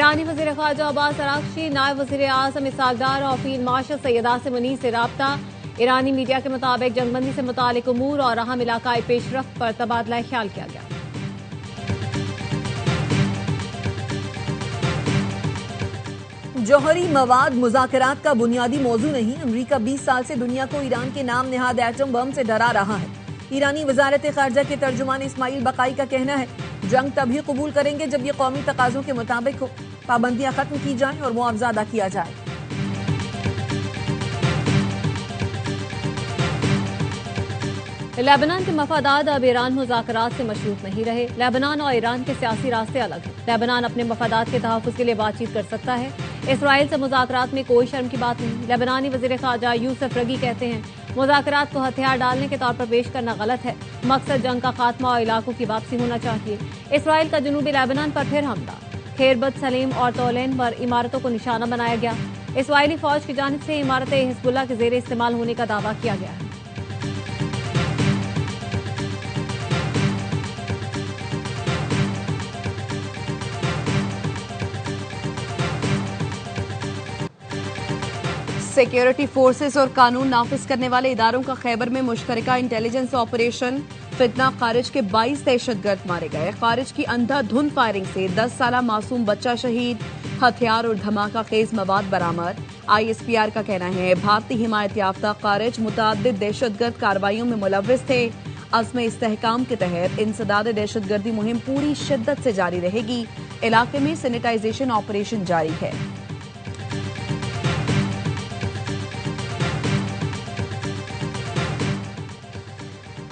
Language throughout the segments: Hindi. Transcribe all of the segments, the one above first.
ईरानी वज़ीर ख़ारजा अब्बास अराग़ची, नायब वज़ीर आज़म इसहाक़ डार और फील्ड मार्शल सैयद आसिम मुनीर से राब्ता। ईरानी मीडिया के मुताबिक जंगबंदी से मुतालिक उमूर और अहम इलाकाई पेशरफ्त पर तबादला ख्याल किया गया। जौहरी मवाद मुज़ाकरात का बुनियादी मौजू नहीं। अमरीका 20 साल से दुनिया को ईरान के नाम नेहाद एटम बम से डरा रहा है। ईरानी वजारत खारजा के तर्जुमान इस्माइल बकाई का कहना है, जंग तभी कबूल करेंगे जब ये कौमी तकाज़ों के मुताबिक हो, पाबंदियां खत्म की जाएं और मुआवजा अदा किया जाए। लेबनान के मफादात अब ईरान मुज़ाकरात से मशरूत नहीं रहे। लेबनान और ईरान के सियासी रास्ते अलग हैं। लेबनान अपने मफादात के तहफ़्फ़ुज़ के लिए बातचीत कर सकता है। इसराइल से मुज़ाकरात में कोई शर्म की बात नहीं। लेबनानी वज़ीर ख़ारजा यूसुफ रगी कहते हैं, मुज़ाकरात को हथियार डालने के तौर पर पेश करना गलत है। मकसद जंग का खात्मा और इलाकों की वापसी होना चाहिए। इसराइल का जनूबी लेबनान पर फिर हमला। खेरबत सलीम और तोलेन पर इमारतों को निशाना बनाया गया। इसराइली फौज की जानिब से इमारतें हिज़्बुल्लाह के ज़ेर इस्तेमाल होने का दावा किया गया है। सिक्योरिटी फोर्सेस और कानून नाफिज करने वाले इदारों का खैबर में मुश्तरका इंटेलिजेंस ऑपरेशन फितना खारिज के 22 दहशतगर्द मारे गए। खारिज की अंधाधुंध फायरिंग से 10 साला मासूम बच्चा शहीद, हथियार और धमाका खेज मवाद बरामद। ISPR का कहना है, भारतीय हिमायत याफ्ता खारिज मुतअद्दिद दहशतगर्द कार्रवाइयों में मुलव्विस थे। अज़्म इस्तेहकाम के तहत इंसदाद दहशतगर्दी मुहिम पूरी शिद्दत से जारी रहेगी। इलाके में सैनिटाइजेशन ऑपरेशन जारी है।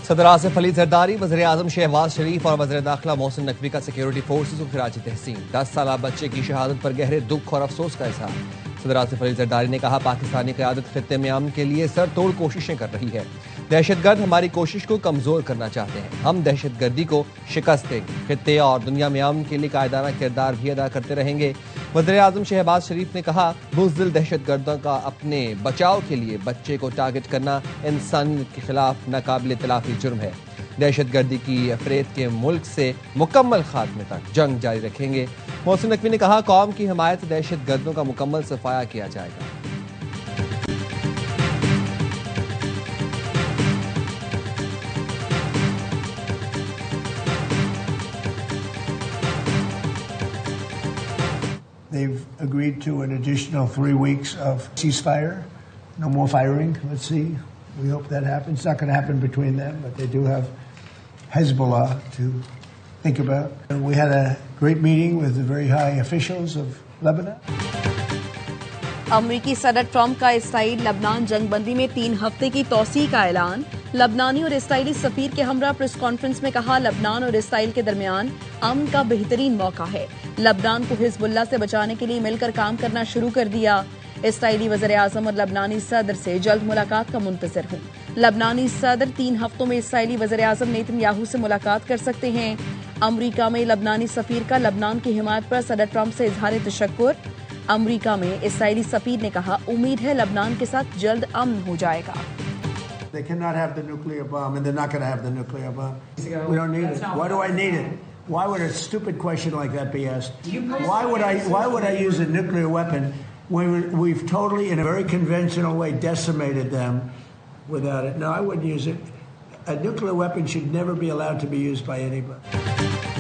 सदर आसिफ अली जरदारी, वज़ीर आज़म शहबाज शरीफ और वज़ीर दाखिला मोहसिन नकवी का सिक्योरिटी फोर्सेस को खिराज तहसीन। 10 साला बच्चे की शहादत पर गहरे दुख और अफसोस का इज़हार। सदर आसिफ अली जरदारी ने कहा, पाकिस्तानी क़यादत खित्ते में अमन के लिए सर तोड़ कोशिशें कर रही है। दहशतगर्द हमारी कोशिश को कमज़ोर करना चाहते हैं। हम दहशतगर्दी को शिकस्त देंगे। खित्ते और दुनिया में अमन के लिए कायदाना किरदार भी अदा करते रहेंगे। वज़ीर आज़म शहबाज शरीफ ने कहा, बुज़दिल दहशतगर्दों का अपने बचाव के लिए बच्चे को टारगेट करना इंसानियत के खिलाफ नाकाबिल तलाफी जुर्म है। दहशतगर्दी की अफरेत के मुल्क से मुकम्मल खात्मे तक जंग जारी रखेंगे। मोहसिन नकवी ने कहा, कौम की हिमायत से दहशतगर्दों का मुकम्मल सफाया किया जाएगा। They've agreed to an additional 3 weeks of ceasefire. No more firing. Let's see. We hope that happens. It's not going to happen between them, but they do have Hezbollah to think about. And we had a great meeting with the very high officials of Lebanon. अमरीकी सदर ट्रंप का इसराइल लबनान जंगबंदी में 3 हफ्ते की तौसीह का ऐलान। लबनानी और इसराइली सफीर के हमरा प्रेस कॉन्फ्रेंस में कहा, लबनान और इसराइल के दरमियान अमन का बेहतरीन मौका है। लबनान को हिजबुल्लाह से बचाने के लिए मिलकर काम करना शुरू कर दिया। इसराइली वज़ीर आज़म और लबनानी सदर से जल्द मुलाकात का मुंतज़िर हूँ। लबनानी सदर 3 हफ्तों में इसराइली वज़ीर आज़म नेतन्याहू से मुलाकात कर सकते हैं। अमरीका में लबनानी सफीर का लबनान की हिमायत पर सदर ट्रंप से इजहार तशक्कुर। अमरीका में इसराइली सफीर ने कहा, उम्मीद है लबनान के साथ जल्द अमन हो जाएगा। They cannot have the nuclear bomb, and they're not going to have the nuclear bomb. We don't need it. Why do I need it? Why would a stupid question like that be asked? Why would I use a nuclear weapon when we've totally, in a very conventional way, decimated them without it? No, I wouldn't use it. A nuclear weapon should never be allowed to be used by anybody.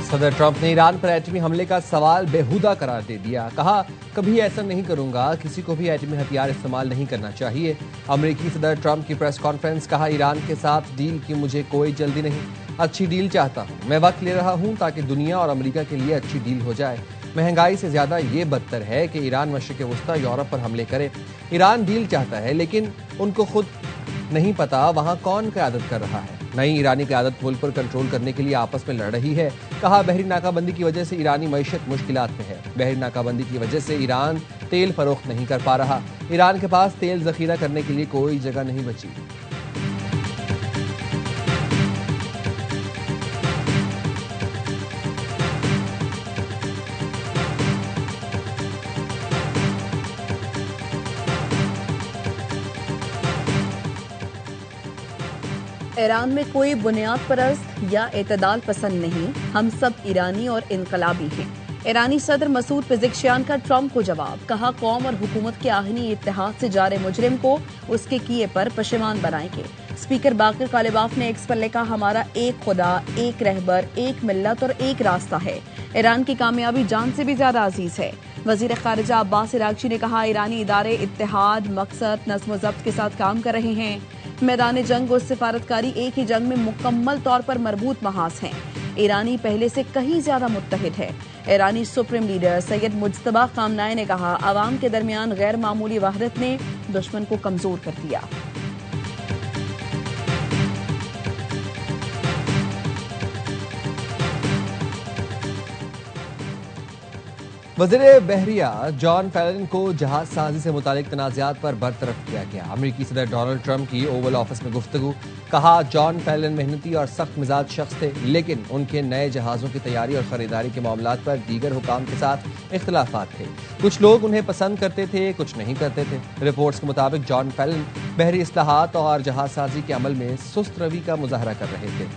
सदर ट्रंप ने ईरान पर एटमी हमले का सवाल बेहुदा करार दे दिया। कहा, कभी ऐसा नहीं करूंगा, किसी को भी एटमी हथियार इस्तेमाल नहीं करना चाहिए। अमेरिकी सदर ट्रंप की प्रेस कॉन्फ्रेंस, कहा, ईरान के साथ डील की मुझे कोई जल्दी नहीं, अच्छी डील चाहता हूं। मैं वक्त ले रहा हूं ताकि दुनिया और अमेरिका के लिए अच्छी डील हो जाए। महंगाई से ज्यादा ये बदतर है कि ईरान मशरिक़ वस्ता यूरोप पर हमले करे। ईरान डील चाहता है, लेकिन उनको खुद नहीं पता वहां कौन क़यादत कर रहा है। नई ईरानी क़यादत मुल्क पर कंट्रोल करने के लिए आपस में लड़ रही है। कहा, बहरी नाकाबंदी की वजह से ईरानी मईशत मुश्किलात में है। बहरी नाकाबंदी की वजह से ईरान तेल फरोख्त नहीं कर पा रहा। ईरान के पास तेल जखीरा करने के लिए कोई जगह नहीं बची। ईरान में कोई बुनियाद परस्त या एतदाल पसंद नहीं, हम सब ईरानी और इनकलाबी हैं। ईरानी सदर मसूद पेज़ेश्कियान का ट्रंप को जवाब, कहा कौम और हुकूमत के आहनी इत्तेहाद से जारे मुजरिम को उसके किए पर पशेमान बनाएंगे। स्पीकर बाकर कालिबाफ ने एक्स पर लिखा, हमारा एक खुदा, एक रहबर, एक मिल्लत और एक रास्ता है। ईरान की कामयाबी जान से भी ज्यादा अजीज है। वजीर खारिजा अब्बास इरागची ने कहा, ईरानी इदारे इत्तेहाद, मकसद, नज़्म व ज़ब्त के साथ काम कर रहे हैं। मैदान जंग और सिफारतकारी एक ही जंग में मुकम्मल तौर पर मरबूत महाज हैं। ईरानी पहले से कहीं ज्यादा मुत्तहिद है। ईरानी supreme leader Sayyid Mujtaba Khamenei ने कहा, अवाम के दरमियान गैर मामूली वहदत ने दुश्मन को कमजोर कर दिया। वज़ीर बहरिया जॉन फेलन को जहाज साजी से मुतालिक तनाज़ात पर बरतरफ किया गया। अमरीकी सदर डोनाल्ड ट्रंप की ओवल ऑफिस में गुफ्तगू, कहा जॉन फेलन मेहनती और सख्त मिजाज शख्स थे, लेकिन उनके नए जहाज़ों की तैयारी और खरीदारी के मामलात पर दीगर हुकाम के साथ इख्तलाफात थे। कुछ लोग उन्हें पसंद करते थे, कुछ नहीं करते थे। रिपोर्ट्स के मुताबिक जॉन फेलन बहरी इस्लाहात और जहाज साजी के अमल में सुस्त रवि का मुजाहरा कर रहे थे।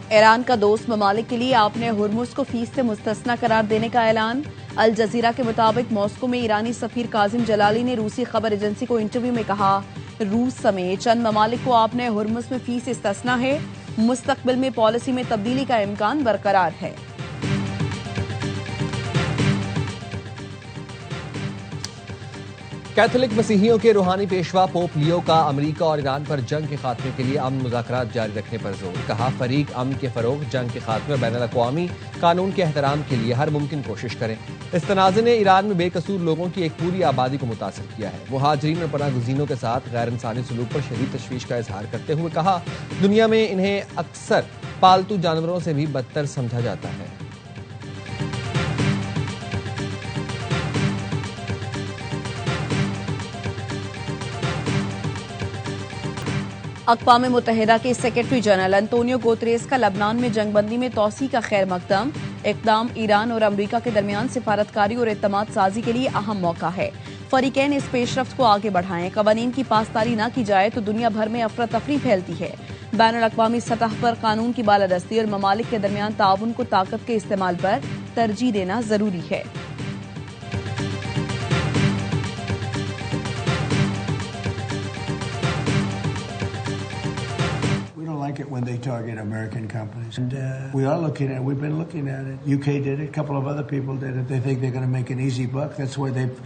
ईरान का दोस्त ममालिक के लिए आपने हुर्मुज को फीस से मुस्तस्ना करार देने का ऐलान। अल जजीरा के मुताबिक मॉस्को में ईरानी सफीर काजिम जलाली ने रूसी खबर एजेंसी को इंटरव्यू में कहा, रूस समेत चंद ममालिक को आपने हुर्मुज में फीस इस्तेस्ना है। मुस्तकबिल में पॉलिसी में तब्दीली का इम्कान बरकरार है। कैथोलिक मसीहियों के रूहानी पेशवा पोप लियो का अमेरिका और ईरान पर जंग के खात्मे के लिए अमन मुज़ाकरात जारी रखने पर जोर, कहा फरीक अमन के फरोग, जंग के खात्मे और बैनुल-अक़वामी कानून के एहतराम के लिए हर मुमकिन कोशिश करें। इस तनाज़े ने ईरान में बेकसूर लोगों की एक पूरी आबादी को मुतासर किया है। मुहाजिरीन और पनाह गुज़ीनों के साथ गैर इंसानी सलूक पर शदीद तशवीश का इजहार करते हुए कहा, दुनिया में इन्हें अक्सर पालतू जानवरों से भी बदतर समझा जाता है। अक़वाम मुत्तहिदा के सेक्रेटरी जनरल अंतोनियो गुतेरेस का लबनान में जंगबंदी में तौसी का खैर मकदम। इक़दाम ईरान और अमरीका के दरमियान सिफारतकारी और एतमाद साजी के लिए अहम मौका है। फरीकैन इस पेशरफ्त को आगे बढ़ाएं। कवानीन की पासदारी न की जाए तो दुनिया भर में अफरा तफरी फैलती है। बैनुल-अक़वामी सतह पर कानून की बालादस्ती और ममालिक के दरमियान ताउन को ताकत के इस्तेमाल पर तरजीह देना जरूरी है। Like it when they target American companies. And we've been looking at it. UK did it, a couple of other people did it. They think they're going to make an easy buck. That's why they've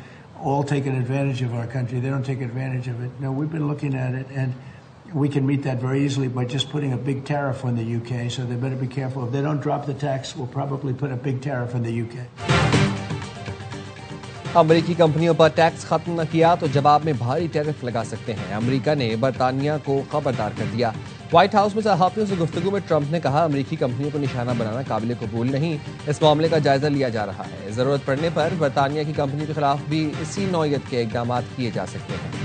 all taken advantage of our country. They don't take advantage of it. No, we've been looking at it, and we can meet that very easily by just putting a big tariff on the UK. So they better be careful. If they don't drop the tax, we'll probably put a big tariff on the UK. अमरीकी कंपनियों पर टैक्स खत्म न किया तो जवाब में भारी टैरिफ लगा सकते हैं। अमरीका ने बरतानिया को खबरदार कर दिया। व्हाइट हाउस में सहाफियों से गुफ्तगू में ट्रंप ने कहा, अमरीकी कंपनियों को निशाना बनाना काबिल कबूल नहीं। इस मामले का जायजा लिया जा रहा है। जरूरत पड़ने पर बरतानिया की कंपनी के खिलाफ भी इसी नौयत के इकदाम किए जा सकते हैं।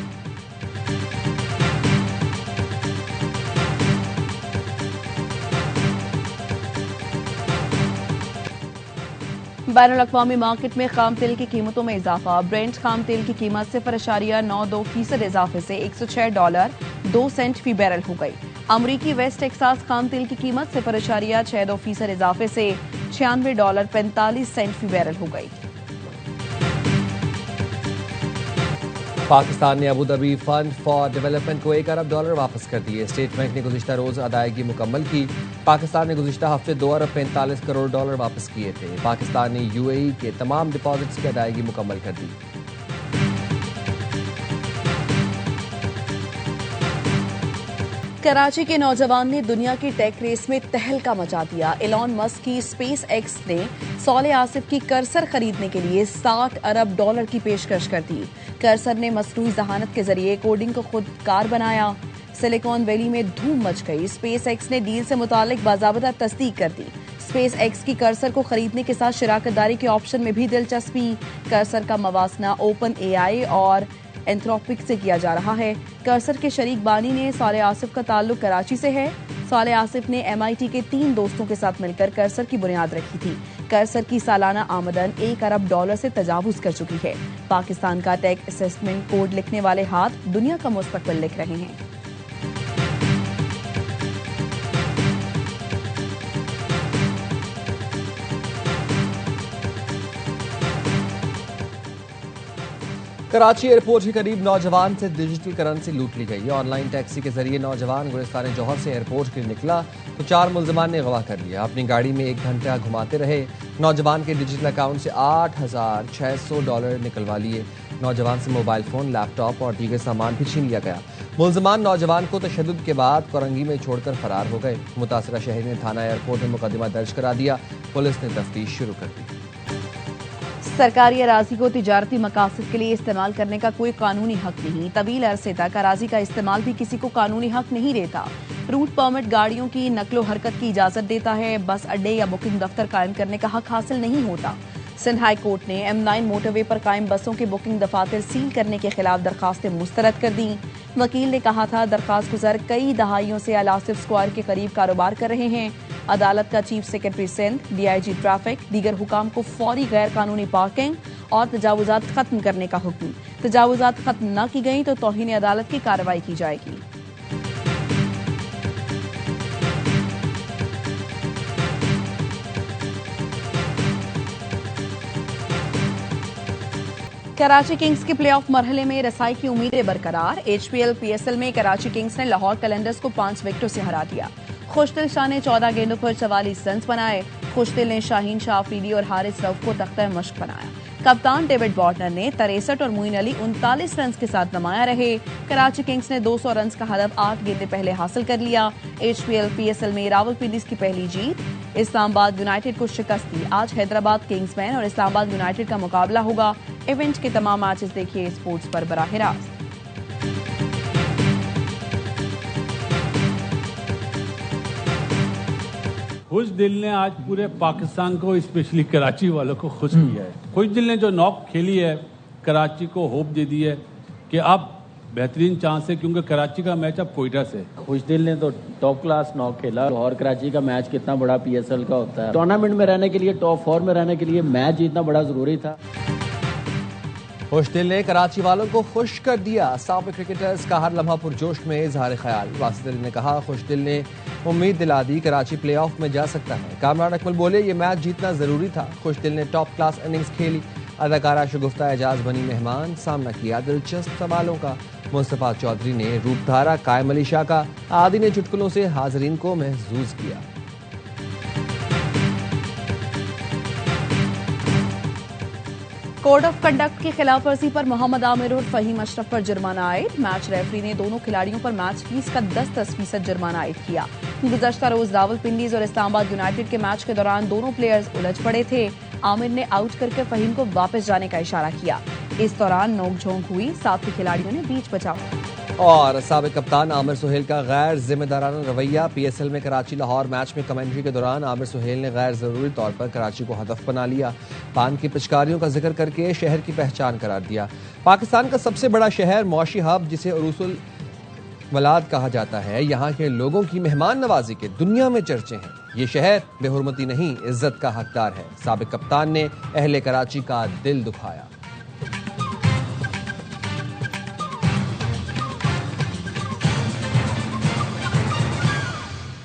बैनुल-अक़वामी मार्केट में खाम तेल की कीमतों में इजाफा। ब्रेंट खाम तेल की कीमत 0.92% इजाफे से $106.02 फी बैरल हो गई। अमरीकी वेस्ट टेक्सास खाम तेल की कीमत 0.62% इजाफे से $96.45 फी बैरल हो गई। पाकिस्तान ने Abu Dhabi fund for development को $1 अरब वापस कर दिए। स्टेट बैंक ने गुज़िश्ता रोज अदायगी मुकम्मल की। पाकिस्तान ने गुज़िश्ता हफ्ते $2.45 अरब वापस किए थे। पाकिस्तान ने UAE के तमाम डिपॉजिट्स की अदायगी मुकम्मल कर दी। कराची के नौजवान ने दुनिया की टेक रेस में तहलका मचा दिया। एलॉन मस्क की स्पेस एक्स ने सौले आसिफ की कर्सर खरीदने के लिए $60 अरब की पेशकश कर दी। कर्सर ने मसनूई जहानत के जरिए कोडिंग को खुद कार बनाया। सिलिकॉन वैली में धूम मच गई। स्पेस एक्स ने डील से मुतालिक बाज़ाबिता तस्दीक कर दी। स्पेस एक्स की कर्सर को खरीदने के साथ शिराकतदारी के ऑप्शन में भी दिलचस्पी। कर्सर का मवासना ओपन AI और एंथ्रोपिक से किया जा रहा है। कर्सर के शरीक बानी ने सौले आसिफ का ताल्लुक कराची से है। सौले आसिफ ने MIT के 3 दोस्तों के साथ मिलकर कर्सर की बुनियाद रखी थी। कैसर की सालाना आमदन $1 अरब से तजावुज कर चुकी है। पाकिस्तान का टेक असेसमेंट कोड लिखने वाले हाथ दुनिया का मुस्तकबिल लिख रहे हैं। कराची एयरपोर्ट के करीब नौजवान से डिजिटल करेंसी लूट ली गई। ऑनलाइन टैक्सी के जरिए नौजवान गुलिस्तान जौहर से एयरपोर्ट के लिए निकला तो 4 मुल्जिमान ने अगवा कर लिया। अपनी गाड़ी में 1 घंटा घुमाते रहे। नौजवान के डिजिटल अकाउंट से $8,600 निकलवा लिए। नौजवान से मोबाइल फोन, लैपटॉप और दीगर सामान भी छीन लिया गया। मुल्जिमान नौजवान को तशद्दुद के बाद कोरंगी में छोड़कर फरार हो गए। मुतासरा शहर ने थाना एयरपोर्ट में मुकदमा दर्ज करा दिया। पुलिस ने तफ्तीश शुरू कर दी। सरकारी अराजी को तिजारती मकासद के लिए इस्तेमाल करने का कोई कानूनी हक नहीं। तवील अरसे तक अराजी का इस्तेमाल भी किसी को कानूनी हक नहीं देता। रूट परमिट गाड़ियों की नकलो हरकत की इजाजत देता है। बस अड्डे या बुकिंग दफ्तर कायम करने का हक हासिल नहीं होता। सिंध हाई कोर्ट ने M9 मोटरवे पर कायम बसों के बुकिंग दफातर सील करने के खिलाफ दरखास्तें मुस्तरद कर दी। वकील ने कहा था दरखास्त गुजार कई दहाइयों से अलासिफ स्क्वायर के करीब कारोबार कर रहे हैं। अदालत का chief secretary Sindh, DIG traffic, दीगर हुकाम को फौरी गैर कानूनी पार्किंग और तजावुजात खत्म करने का हुक्म। तजावुजात खत्म न की गई तो तौहीन अदालत की कार्रवाई की जाएगी। कराची किंग्स के प्लेऑफ मरहले में रसाई की उम्मीदें बरकरार। HPL PSL में कराची किंग्स ने लाहौर कलंदर्स को 5 विकेटों से हरा दिया। खुशदिल शाह ने 14 गेंदों पर 44 रन बनाए। खुशदिल ने शाहीन शाह अफरीदी और हारिस रऊफ को तख्ता मश्क बनाया। कप्तान डेविड वार्नर ने 63 और मोइन अली 39 रन के साथ नमाया रहे। कराची किंग्स ने 200 रन का हदफ 8 गेंदें पहले हासिल कर लिया। HPL PSL में रावलपिंडी की पहली जीत। इस्लामाबाद यूनाइटेड को शिकस्त दी। आज हैदराबाद किंग्समैन और इस्लामाबाद यूनाइटेड का मुकाबला होगा। इवेंट के तमाम मैचेस देखिए स्पोर्ट्स पर बराह रास्त। खुश दिल ने आज पूरे पाकिस्तान को, स्पेशली कराची वालों को खुश किया है। खुश दिल ने जो नॉक खेली है, कराची को होप दे दी है कि अब बेहतरीन चांस है, क्योंकि कराची का मैच अब कोयटा से। खुशदिल ने तो टॉप क्लास नॉक खेला। और कराची का मैच कितना बड़ा PSL का होता है। टूर्नामेंट में रहने के लिए, टॉप 4 में रहने के लिए मैच जीतना बड़ा जरूरी था। खुशदिल ने कराची वालों को खुश कर दिया। साबिक क्रिकेटर्स का हर लम्हा पुरजोश में इजहार ख्याल। वासिद अली ने कहा खुशदिल ने उम्मीद दिला दी कराची प्लेऑफ में जा सकता है। कामरान अकमल बोले ये मैच जीतना जरूरी था। खुशदिल ने टॉप क्लास इनिंग्स खेली। अदाकारा शगुफ्ता एजाज बनी मेहमान। सामना किया दिलचस्प सवालों का। मुस्तफा चौधरी ने रूपधारा, कायम अली शाह का आदि ने चुटकुलों से हाजरीन को महसूस किया। कोड ऑफ कंडक्ट की खिलाफवर्जी पर मोहम्मद आमिर और फहीम अशरफ पर जुर्माना आयद। मैच रेफरी ने दोनों खिलाड़ियों पर मैच फीस का 10% जुर्माना आयद किया। गुज़श्ता रोज रावलपिंडीज और इस्लामाबाद यूनाइटेड के मैच के दौरान दोनों प्लेयर्स उलझ पड़े थे। आमिर ने आउट करके फहीम को वापस जाने का इशारा किया। इस दौरान नोकझोंक हुई। साथी खिलाड़ियों ने बीच बचाव। और साबिक कप्तान आमिर सुहेल का गैर जिम्मेदाराना रवैया। PSL में कराची लाहौर मैच में कमेंट्री के दौरान आमिर सुहेल ने गैर जरूरी तौर पर कराची को हदफ बना लिया। पान की पिचकारियों का जिक्र करके शहर की पहचान करार दिया। पाकिस्तान का सबसे बड़ा शहर, मौशी हब जिसे उरूसुल वलाद कहा जाता है, यहाँ के लोगों की मेहमान नवाजी के दुनिया में चर्चे हैं। ये शहर बेहुरमती नहीं, इज्जत का हकदार है। साबिक कप्तान ने अहले कराची का दिल दुखाया।